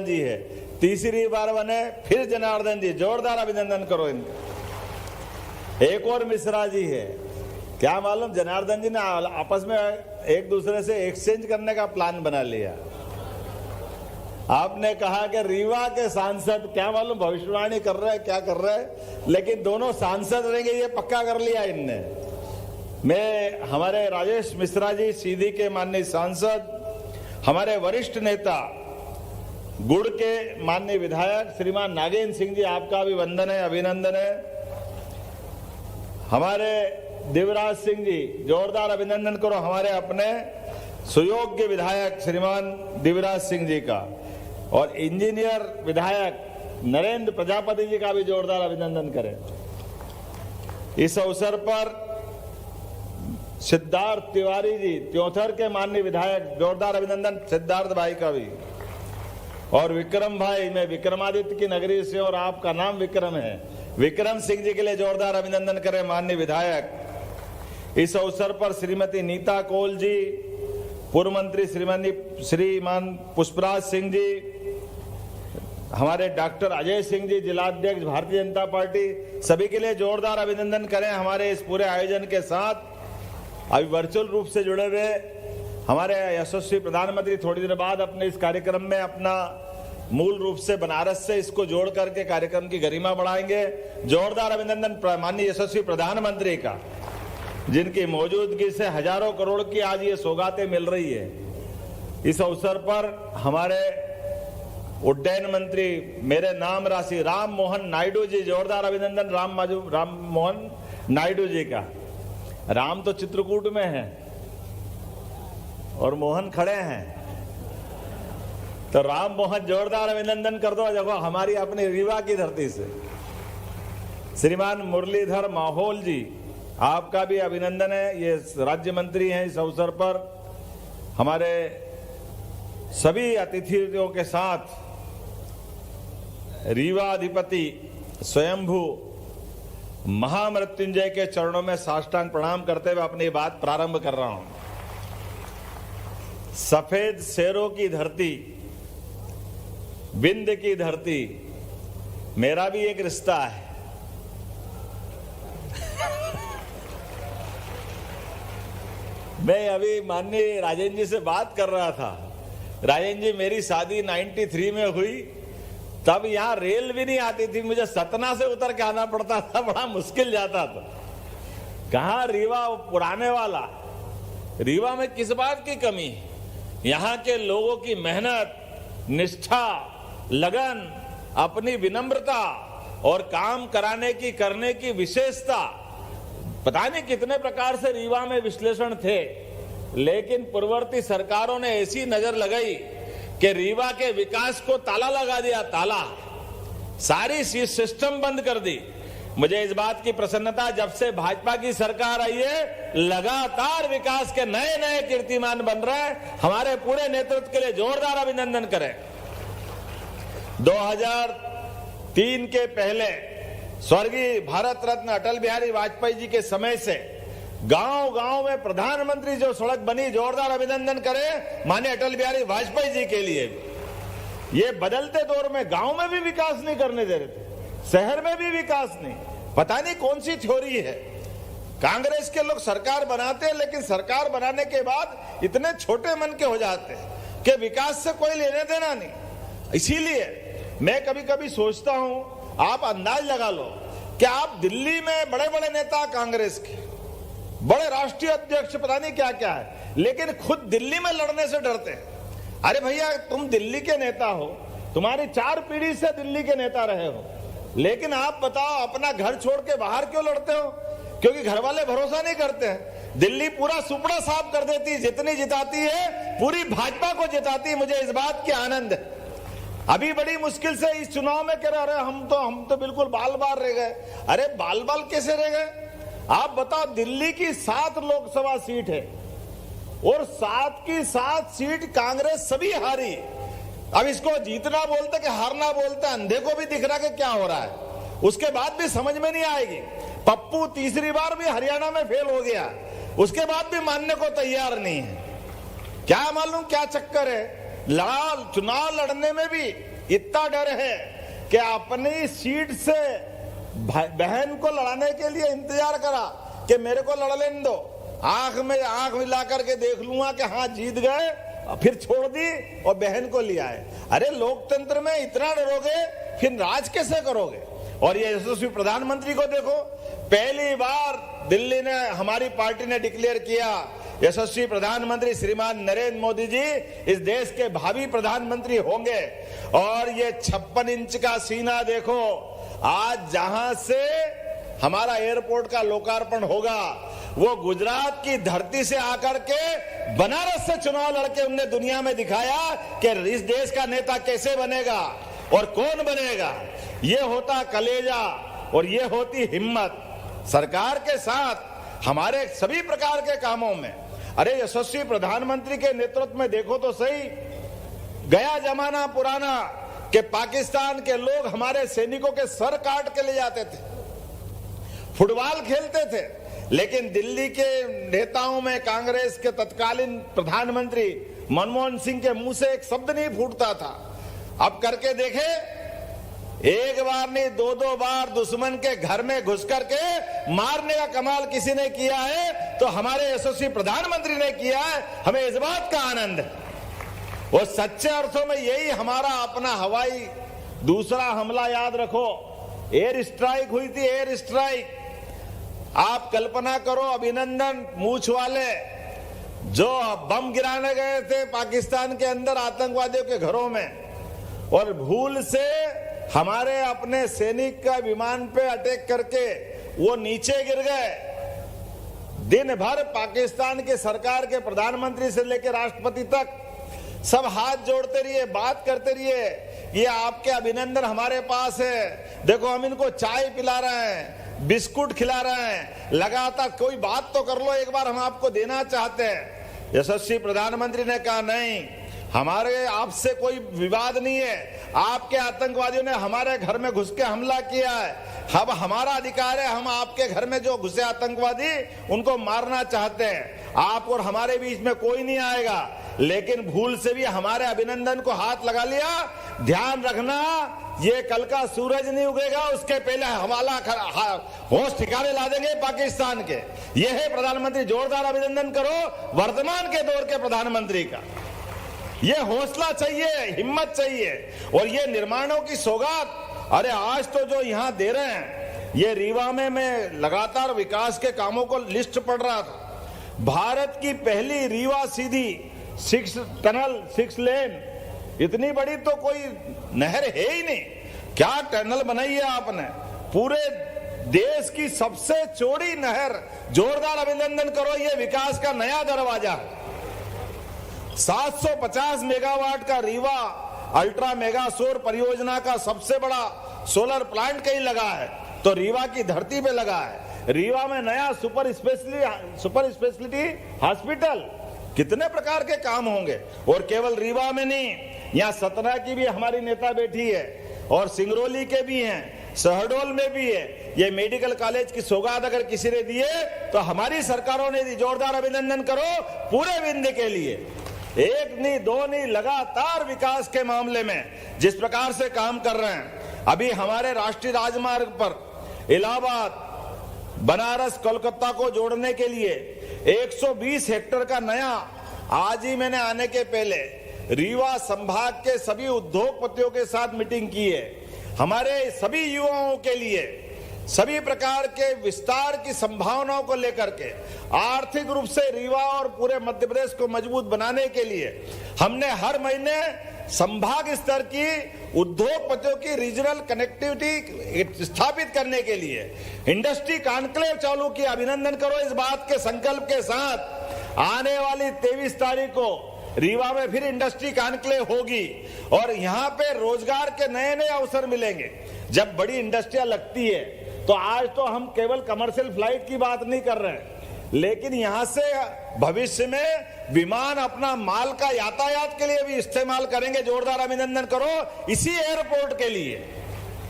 जी है, तीसरी बार बने फिर जनार्दन जी, जोरदार अभिनंदन करो इनका। एक और मिश्रा जी है, क्या मालूम जनार्दन जी ने आपस में एक दूसरे से एक्सचेंज करने का प्लान बना लिया। आपने कहा कि रीवा के सांसद, क्या मालूम भविष्यवाणी कर रहे हैं क्या कर रहे हैं, लेकिन दोनों सांसद रहेंगे ये पक्का कर लिया इनने। मैं हमारे राजेश मिश्रा जी सीधी के माननीय सांसद, हमारे वरिष्ठ नेता गुड़ के माननीय विधायक श्रीमान नागेंद्र सिंह जी, आपका भी वंदन है, अभिनंदन है। हमारे दिवराज सिंह जी, जोरदार अभिनंदन करो हमारे अपने सुयोग्य विधायक श्रीमान दिवराज सिंह जी का। और इंजीनियर विधायक नरेंद्र प्रजापति जी का भी जोरदार अभिनंदन करें। इस अवसर पर सिद्धार्थ तिवारी जी त्योथर के माननीय विधायक, जोरदार अभिनंदन सिद्धार्थ भाई का भी। और विक्रम भाई, मैं विक्रमादित्य की नगरी से और आपका नाम विक्रम है, विक्रम सिंह जी के लिए जोरदार अभिनंदन करें माननीय विधायक। इस अवसर पर श्रीमती नीता कौल जी, पूर्व मंत्री श्रीमान पुष्पराज सिंह जी, हमारे डॉक्टर अजय सिंह जी जिलाध्यक्ष भारतीय जनता पार्टी, सभी के लिए जोरदार अभिनंदन करें हमारे इस पूरे आयोजन के साथ। अभी वर्चुअल रूप से जुड़े हुए हमारे यशस्वी प्रधानमंत्री थोड़ी देर बाद अपने इस कार्यक्रम में अपना मूल रूप से बनारस से इसको जोड़ करके कार्यक्रम की गरिमा बढ़ाएंगे। जोरदार अभिनंदन माननीय यशस्वी प्रधानमंत्री का, जिनकी मौजूदगी से हजारों करोड़ की आज ये सौगातें मिल रही है। इस अवसर पर हमारे उड्डयन मंत्री मेरे नाम राशि राम मोहन नायडू जी, जोरदार अभिनंदन राम मोहन नायडू जी का। राम तो चित्रकूट में है और मोहन खड़े हैं, तो राम मोहन जोरदार अभिनंदन कर दो। देखो हमारी अपनी रीवा की धरती से श्रीमान मुरलीधर माहौल जी, आपका भी अभिनंदन है, ये राज्य मंत्री हैं। इस अवसर पर हमारे सभी अतिथियों के साथ रीवा अधिपति स्वयंभू महामृत्युंजय के चरणों में साष्टांग प्रणाम करते हुए अपनी बात प्रारंभ कर रहा हूं। सफेद शेरों की धरती, विंध्य की धरती, मेरा भी एक रिश्ता है। मैं अभी माननीय राजेंद्र जी से बात कर रहा था। राजेंद्र जी, मेरी शादी 93 में हुई, तब यहां रेल भी नहीं आती थी, मुझे सतना से उतर के आना पड़ता था, बड़ा मुश्किल जाता था। कहां रीवा पुराने वाला, रीवा में किस बात की कमी? यहां के लोगों की मेहनत, निष्ठा, लगन, अपनी विनम्रता और काम कराने की करने की विशेषता, पता नहीं कितने प्रकार से रीवा में विश्लेषण थे, लेकिन पूर्ववर्ती सरकारों ने ऐसी नजर लगाई कि रीवा के विकास को ताला लगा दिया, ताला, सारी सिस्टम बंद कर दी। मुझे इस बात की प्रसन्नता, जब से भाजपा की सरकार आई है लगातार विकास के नए नए कीर्तिमान बन रहे हैं। हमारे पूरे नेतृत्व के लिए जोरदार अभिनंदन करें। 2003 के पहले स्वर्गीय भारत रत्न अटल बिहारी वाजपेयी जी के समय से गांव गांव में प्रधानमंत्री जो सड़क बनी, जोरदार अभिनंदन करें माननीय अटल बिहारी वाजपेयी जी के लिए। ये बदलते दौर में गांव में भी विकास नहीं करने दे रहे थे, शहर में भी विकास नहीं। पता नहीं कौन सी थ्योरी है। कांग्रेस के लोग सरकार बनाते हैं, लेकिन सरकार बनाने के बाद इतने छोटे मन के हो जाते हैं कि विकास से कोई लेने देना नहीं। इसीलिए मैं कभी कभी सोचता हूं, आप अंदाज लगा लो कि आप दिल्ली में बड़े बड़े नेता कांग्रेस के, बड़े राष्ट्रीय अध्यक्ष, पता नहीं क्या क्या है, लेकिन खुद दिल्ली में लड़ने से डरते हैं। अरे भैया, तुम दिल्ली के नेता हो, तुम्हारी 4 पीढ़ी से दिल्ली के नेता रहे हो, लेकिन आप बताओ अपना घर छोड़ के बाहर क्यों लड़ते हो? क्योंकि घर वाले भरोसा नहीं करते हैं। दिल्ली पूरा सुपड़ा साफ कर देती, जितनी जिताती है पूरी भाजपा को जिताती। मुझे इस बात की आनंद है। अभी बड़ी मुश्किल से इस चुनाव में कह रहे हम तो बिल्कुल बाल बाल रह गए। अरे बाल बाल कैसे रह गए? आप बताओ, दिल्ली की 7 लोकसभा सीट है और 7 की 7 सीट कांग्रेस सभी हारी। अब इसको जीतना बोलते कि हारना बोलते, अंधे को भी दिख रहा कि क्या हो रहा है। उसके बाद भी समझ में नहीं आएगी। पप्पू तीसरी बार भी हरियाणा में फेल हो गया, उसके बाद भी मानने को तैयार नहीं है। क्या मालूम क्या चक्कर है। चुनाव लड़ने में भी इतना डर है कि अपनी सीट से बहन को लड़ाने के लिए इंतजार करा कि मेरे को लड़ लेने दो, आंख में आंख मिला करके देख लूंगा कि हाँ जीत गए, फिर छोड़ दी और बहन को लिया है। अरे लोकतंत्र में इतना डरोगे फिर राज कैसे करोगे? और ये यशस्वी प्रधानमंत्री को देखो, पहली बार दिल्ली ने हमारी पार्टी ने डिक्लेयर किया यशस्वी प्रधानमंत्री श्रीमान नरेंद्र मोदी जी इस देश के भावी प्रधानमंत्री होंगे। और ये 56 इंच का सीना देखो, आज जहां से हमारा एयरपोर्ट का लोकार्पण होगा वो गुजरात की धरती से आकर के बनारस से चुनाव लड़के उनने दुनिया में दिखाया कि इस देश का नेता कैसे बनेगा और कौन बनेगा। ये होता कलेजा और ये होती हिम्मत। सरकार के साथ हमारे सभी प्रकार के कामों में, अरे यशस्वी प्रधानमंत्री के नेतृत्व में देखो तो सही, गया जमाना पुराना कि पाकिस्तान के लोग हमारे सैनिकों के सर काट के ले जाते थे, फुटबॉल खेलते थे, लेकिन दिल्ली के नेताओं में कांग्रेस के तत्कालीन प्रधानमंत्री मनमोहन सिंह के मुंह से एक शब्द नहीं फूटता था। अब करके देखे, एक बार नहीं 2-2 बार दुश्मन के घर में घुस करके मारने का कमाल किसी ने किया है तो हमारे यशस्वी प्रधानमंत्री ने किया है। हमें इस बात का आनंद है। वो सच्चे अर्थों में यही हमारा अपना हवाई दूसरा हमला याद रखो, एयर स्ट्राइक हुई थी, एयर स्ट्राइक। आप कल्पना करो, अभिनंदन मूछ वाले जो बम गिराने गए थे पाकिस्तान के अंदर आतंकवादियों के घरों में और भूल से हमारे अपने सैनिक का विमान पे अटैक करके वो नीचे गिर गए। दिन भर पाकिस्तान के सरकार के प्रधानमंत्री से लेकर राष्ट्रपति तक सब हाथ जोड़ते रहिए, बात करते रहिए, ये आपके अभिनंदन हमारे पास है, देखो हम इनको चाय पिला रहे हैं, बिस्कुट खिला रहे हैं, लगातार कोई बात तो कर लो, एक बार हम आपको देना चाहते हैं। यशस्वी प्रधानमंत्री ने कहा नहीं, हमारे आपसे कोई विवाद नहीं है, आपके आतंकवादियों ने हमारे घर में घुस के हमला किया है, अब हमारा अधिकार है, हम आपके घर में जो घुसे आतंकवादी उनको मारना चाहते हैं, आप और हमारे बीच में कोई नहीं आएगा। लेकिन भूल से भी हमारे अभिनंदन को हाथ लगा लिया। ध्यान रखना, ये कल का सूरज नहीं उगेगा उसके पहले हवाला होश ठिकाने ला देंगे पाकिस्तान के। ये है प्रधानमंत्री, जोरदार अभिनंदन करो वर्तमान के दौर के प्रधानमंत्री का। ये हौसला चाहिए, हिम्मत चाहिए और ये निर्माणों की सौगात। अरे आज तो जो यहाँ दे रहे हैं, ये रीवा में मैं लगातार विकास के कामों को लिस्ट पढ़ रहा था। भारत की पहली रीवा सीधी 6 टनल 6 लेन, इतनी बड़ी तो कोई नहर है ही नहीं। क्या टनल बनाई है आपने, पूरे देश की सबसे चौड़ी नहर, जोरदार अभिनंदन करो। ये विकास का नया दरवाजा है। 750 मेगावाट का रीवा अल्ट्रा मेगा सौर परियोजना का सबसे बड़ा सोलर प्लांट कहीं लगा है तो रीवा की धरती पे लगा है। रीवा में नया सुपर स्पेशलिटी हॉस्पिटल, कितने प्रकार के काम होंगे। और केवल रीवा में नहीं, यहाँ सतना की भी हमारी नेता बैठी है और सिंगरौली के भी हैं, शहडोल में भी है। ये मेडिकल कॉलेज की सौगात अगर किसी ने दी है तो हमारी सरकारों ने दी। जोरदार अभिनंदन करो पूरे विंध्य के लिए। एक नहीं दो नहीं, लगातार विकास के मामले में जिस प्रकार से काम कर रहे हैं। अभी हमारे राष्ट्रीय राजमार्ग पर इलाहाबाद बनारस कोलकाता को जोड़ने के लिए 120 हेक्टेयर का नया, आज ही मैंने आने के पहले रीवा संभाग के सभी उद्योगपतियों के साथ मीटिंग की है। हमारे सभी युवाओं के लिए सभी प्रकार के विस्तार की संभावनाओं को लेकर के आर्थिक रूप से रीवा और पूरे मध्य प्रदेश को मजबूत बनाने के लिए हमने हर महीने संभाग स्तर की उद्योगपतियों की रीजनल कनेक्टिविटी स्थापित करने के लिए इंडस्ट्री कॉन्क्लेव चालू किया। अभिनंदन करो इस बात के संकल्प के साथ। आने वाली 23 तारीख को रीवा में फिर इंडस्ट्री कॉन्क्लेव होगी और यहाँ पे रोजगार के नए नए अवसर मिलेंगे। जब बड़ी इंडस्ट्रियां लगती है तो आज तो हम केवल कमर्शियल फ्लाइट की बात नहीं कर रहे हैं, लेकिन यहां से भविष्य में विमान अपना माल का यातायात के लिए भी इस्तेमाल करेंगे। जोरदार अभिनंदन करो इसी एयरपोर्ट के लिए।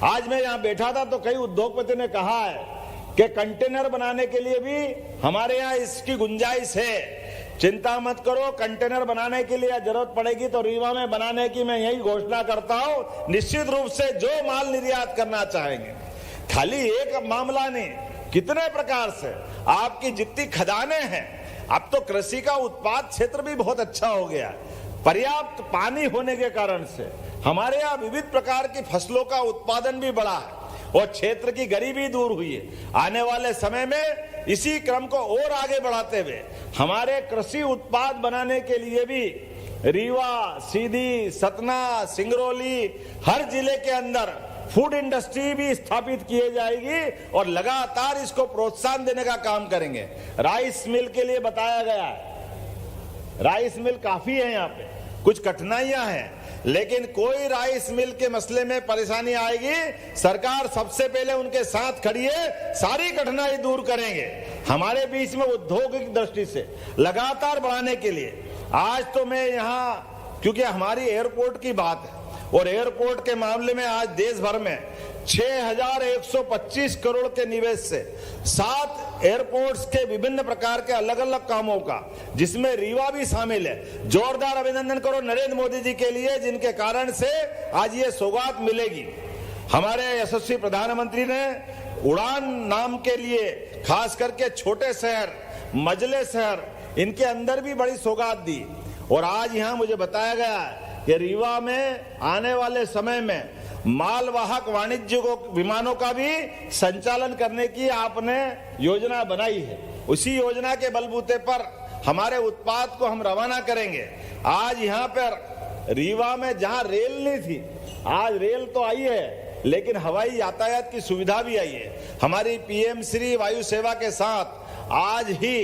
आज मैं यहां बैठा था तो कई उद्योगपति ने कहा है कि कंटेनर बनाने के लिए भी हमारे यहाँ इसकी गुंजाइश है। चिंता मत करो, कंटेनर बनाने के लिए जरूरत पड़ेगी तो रीवा में बनाने की मैं यही घोषणा करता हूं। निश्चित रूप से जो माल निर्यात करना चाहेंगे, खाली एक मामला नहीं, कितने प्रकार से आपकी जितनी खदानें हैं, अब तो कृषि का उत्पाद क्षेत्र भी बहुत अच्छा हो गया। पर्याप्त पानी होने के कारण से हमारे यहाँ विविध प्रकार की फसलों का उत्पादन भी बढ़ा है और क्षेत्र की गरीबी दूर हुई है। आने वाले समय में इसी क्रम को और आगे बढ़ाते हुए हमारे कृषि उत्पाद बनाने के लिए भी रीवा, सीधी, सतना, सिंगरौली, हर जिले के अंदर फूड इंडस्ट्री भी स्थापित की जाएगी और लगातार इसको प्रोत्साहन देने का काम करेंगे। राइस मिल के लिए बताया गया है, राइस मिल काफी है, यहाँ पे कुछ कठिनाइयां हैं, लेकिन कोई राइस मिल के मसले में परेशानी आएगी, सरकार सबसे पहले उनके साथ खड़ी है, सारी कठिनाई दूर करेंगे। हमारे बीच में औद्योगिक दृष्टि से लगातार बढ़ाने के लिए आज तो मैं यहाँ, क्योंकि हमारी एयरपोर्ट की बात है और एयरपोर्ट के मामले में आज देश भर में 6125 करोड़ के निवेश से 7 एयरपोर्ट्स के विभिन्न प्रकार के अलग अलग कामों का, जिसमें रीवा भी शामिल है। जोरदार अभिनंदन करो नरेंद्र मोदी जी के लिए, जिनके कारण से आज ये सौगात मिलेगी। हमारे यशस्वी प्रधानमंत्री ने उड़ान नाम के लिए खास करके छोटे शहर, मझले शहर, इनके अंदर भी बड़ी सौगात दी और आज यहाँ मुझे बताया गया कि रीवा में आने वाले समय में मालवाहक वाणिज्य विमानों का भी संचालन करने की आपने योजना बनाई है। उसी योजना के बलबूते पर हमारे उत्पाद को हम रवाना करेंगे। आज यहाँ पर रीवा में जहाँ रेल नहीं थी, आज रेल तो आई है, लेकिन हवाई यातायात की सुविधा भी आई है। हमारी पीएम श्री वायु सेवा के साथ आज ही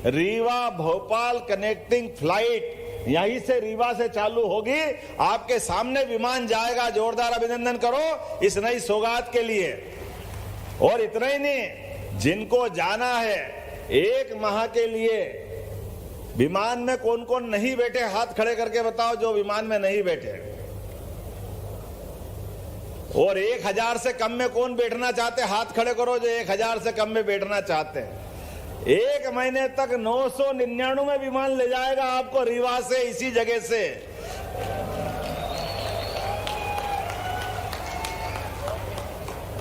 रीवा भोपाल कनेक्टिंग फ्लाइट यहीं से रीवा से चालू होगी, आपके सामने विमान जाएगा। जोरदार अभिनंदन करो इस नई सौगात के लिए। और इतना ही नहीं, जिनको जाना है 1 माह के लिए, विमान में कौन कौन नहीं बैठे, हाथ खड़े करके बताओ जो विमान में नहीं बैठे। और 1000 से कम में कौन बैठना चाहते, हाथ खड़े करो जो 1000 से कम में बैठना चाहते हैं। 1 महीने तक 999 विमान ले जाएगा आपको रीवा से, इसी जगह से।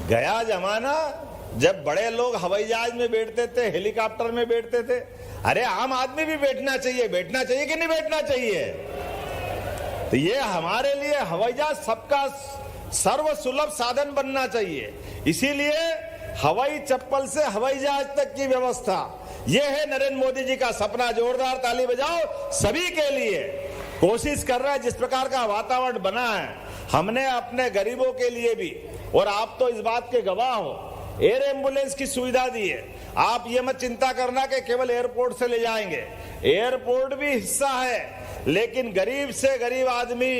गया जमाना जब बड़े लोग हवाई जहाज में बैठते थे, हेलीकॉप्टर में बैठते थे। अरे आम आदमी भी बैठना चाहिए, बैठना चाहिए कि नहीं बैठना चाहिए? तो ये हमारे लिए हवाई जहाज सबका सर्व सुलभ साधन बनना चाहिए। इसीलिए हवाई चप्पल से हवाई जहाज तक की व्यवस्था, यह है नरेंद्र मोदी जी का सपना। जोरदार ताली बजाओ सभी के लिए। कोशिश कर रहा है, जिस प्रकार का वातावरण बना है, हमने अपने गरीबों के लिए भी, और आप तो इस बात के गवाह हो, एयर एम्बुलेंस की सुविधा दी है। आप ये मत चिंता करना कि केवल एयरपोर्ट से ले जाएंगे, एयरपोर्ट भी हिस्सा है, लेकिन गरीब से गरीब आदमी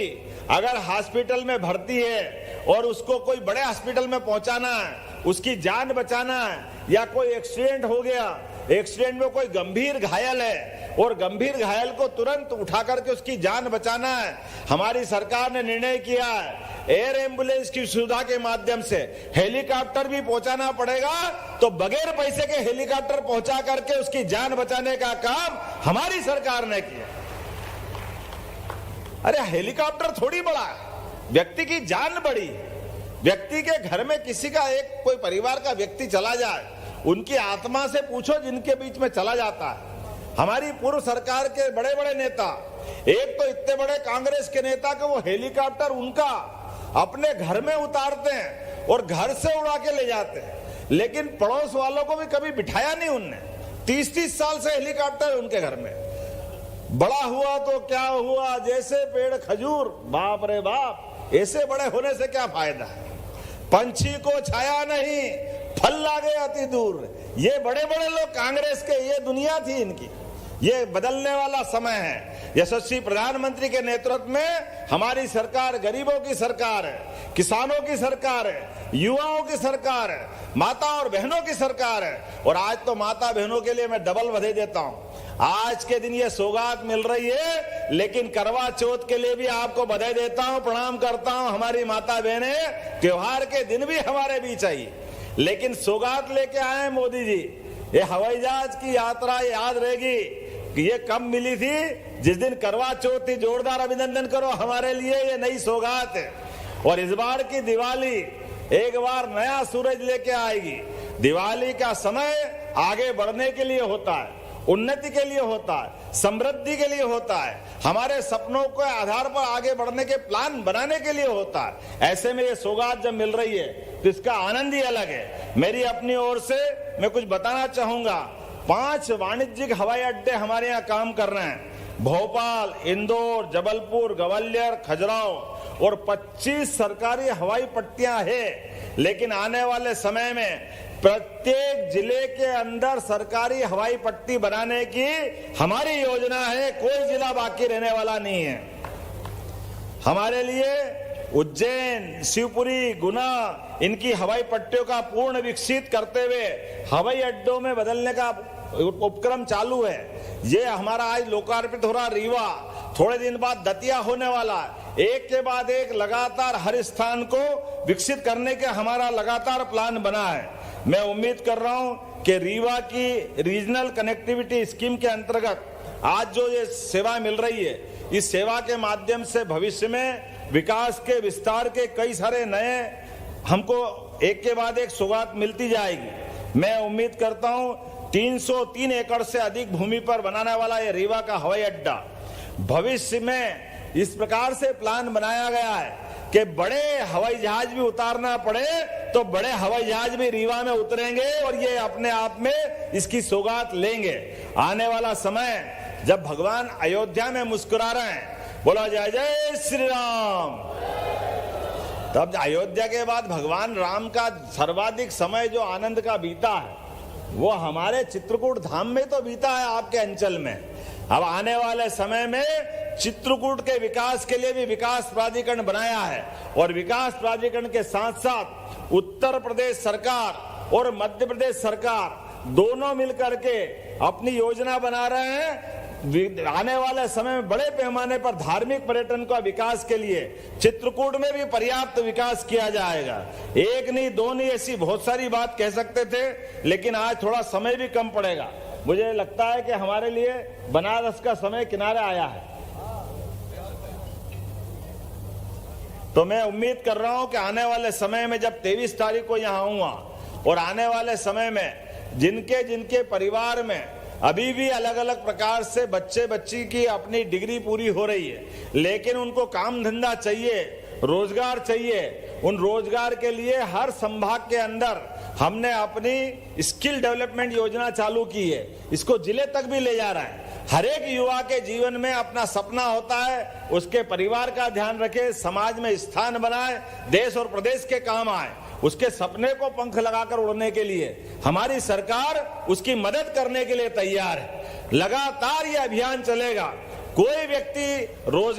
अगर हॉस्पिटल में भर्ती है और उसको कोई बड़े हॉस्पिटल में पहुंचाना है, उसकी जान बचाना है, या कोई एक्सीडेंट हो गया, एक्सीडेंट में कोई गंभीर घायल है और गंभीर घायल को तुरंत उठा करके उसकी जान बचाना है, हमारी सरकार ने निर्णय किया है एयर एम्बुलेंस की सुविधा के माध्यम से हेलीकॉप्टर भी पहुंचाना पड़ेगा, तो बगैर पैसे के हेलीकॉप्टर पहुंचा करके उसकी जान बचाने का काम हमारी सरकार ने किया। अरे हेलीकॉप्टर थोड़ी बड़ा, व्यक्ति की जान बड़ी। व्यक्ति के घर में किसी का एक कोई परिवार का व्यक्ति चला जाए, उनकी आत्मा से पूछो जिनके बीच में चला जाता है। हमारी पूर्व सरकार के बड़े बड़े नेता, एक तो इतने बड़े कांग्रेस के नेता कि वो हेलीकॉप्टर उनका अपने घर में उतारते हैं और घर से उड़ा के ले जाते हैं, लेकिन पड़ोस वालों को भी कभी बिठाया नहीं उनने। 30-30 साल से हेलीकॉप्टर उनके घर में। बड़ा हुआ तो क्या हुआ, जैसे पेड़ खजूर, बाप रे बाप, ऐसे बड़े होने से क्या फायदा है। पंछी को छाया नहीं, फल लागे अति दूर। ये बड़े बड़े लोग कांग्रेस के, ये दुनिया थी इनकी। ये बदलने वाला समय है। यशस्वी प्रधानमंत्री के नेतृत्व में हमारी सरकार गरीबों की सरकार है, किसानों की सरकार है, युवाओं की सरकार है, माता और बहनों की सरकार है। और आज तो माता बहनों के लिए मैं डबल बधाई देता हूं। आज के दिन ये सौगात मिल रही है, लेकिन करवा चौथ के लिए भी आपको बधाई देता हूं, प्रणाम करता हूं। हमारी माता बहनें त्योहार के दिन भी हमारे बीच आई, लेकिन सौगात लेके आए मोदी जी। ये हवाई जहाज की यात्रा याद रहेगी, कि ये कब मिली थी? जिस दिन करवा चौथ थी। जोरदार अभिनंदन करो, हमारे लिए ये नई सौगात है। और इस बार की दिवाली एक बार नया सूरज लेके आएगी। दिवाली का समय आगे बढ़ने के लिए होता है, उन्नति के लिए होता है, समृद्धि के लिए होता है, हमारे सपनों के आधार पर आगे बढ़ने के प्लान बनाने के लिए होता है। ऐसे में ये सौगात जब मिल रही है तो इसका आनंद ही अलग है। मेरी अपनी ओर से मैं कुछ बताना चाहूंगा। 5 वाणिज्यिक हवाई अड्डे हमारे यहाँ काम कर रहे हैं। भोपाल, इंदौर, जबलपुर, ग्वालियर, खजुराहो और 25 सरकारी हवाई पट्टियां हैं। लेकिन आने वाले समय में प्रत्येक जिले के अंदर सरकारी हवाई पट्टी बनाने की हमारी योजना है। कोई जिला बाकी रहने वाला नहीं है। हमारे लिए उज्जैन, शिवपुरी, गुना इनकी हवाई पट्टियों का पूर्ण विकसित करते हुए हवाई अड्डों में बदलने का उपक्रम चालू है। ये हमारा आज लोकार्पित हो रहा रीवा, थोड़े दिन बाद दतिया होने वाला है। एक के बाद एक लगातार हर स्थान को विकसित करने के हमारा लगातार प्लान बना है। मैं उम्मीद कर रहा हूं कि रीवा की रीजनल कनेक्टिविटी स्कीम के अंतर्गत आज जो ये सेवा मिल रही है, इस सेवा के माध्यम से भविष्य में विकास के विस्तार के कई सारे नए हमको एक के बाद एक सौगात मिलती जाएगी। मैं उम्मीद करता हूं 303 एकड़ से अधिक भूमि पर बनाने वाला ये रीवा का हवाई अड्डा भविष्य में इस प्रकार से प्लान बनाया गया है कि बड़े हवाई जहाज भी उतारना पड़े तो बड़े हवाई जहाज भी रीवा में उतरेंगे और ये अपने आप में इसकी सौगात लेंगे। आने वाला समय जब भगवान अयोध्या में मुस्कुरा रहे हैं, बोला जय जय श्री राम, तब अयोध्या के बाद भगवान राम का सर्वाधिक समय जो आनंद का बीता है वो हमारे चित्रकूट धाम में तो बीता है, आपके अंचल में। अब आने वाले समय में चित्रकूट के विकास के लिए भी विकास प्राधिकरण बनाया है और विकास प्राधिकरण के साथ साथ उत्तर प्रदेश सरकार और मध्य प्रदेश सरकार दोनों मिलकर के अपनी योजना बना रहे हैं। आने वाले समय में बड़े पैमाने पर धार्मिक पर्यटन का विकास के लिए चित्रकूट में भी पर्याप्त विकास किया जाएगा। एक नहीं, दो नहीं, ऐसी बहुत सारी बात कह सकते थे, लेकिन आज थोड़ा समय भी कम पड़ेगा। मुझे लगता है कि हमारे लिए बनारस का समय किनारे आया है। तो मैं उम्मीद कर रहा हूं कि आने वाले समय में जब 23 तारीख को यहां आऊंगा और आने वाले समय में जिनके जिनके परिवार में अभी भी अलग अलग प्रकार से बच्चे बच्ची की अपनी डिग्री पूरी हो रही है, लेकिन उनको काम धंधा चाहिए, रोजगार चाहिए, उन रोजगार के लिए हर संभाग के अंदर हमने अपनी स्किल डेवलपमेंट योजना चालू की है। इसको जिले तक भी ले जा रहा है। हर एक युवा के जीवन में अपना सपना होता है, उसके परिवार का ध्यान रखे, समाज में स्थान बनाए, देश और प्रदेश के काम आए। उसके सपने को पंख लगाकर उड़ने के लिए हमारी सरकार उसकी मदद करने के लिए तैयार है। लगातार ये अभियान चलेगा। कोई व्यक्ति रोजगार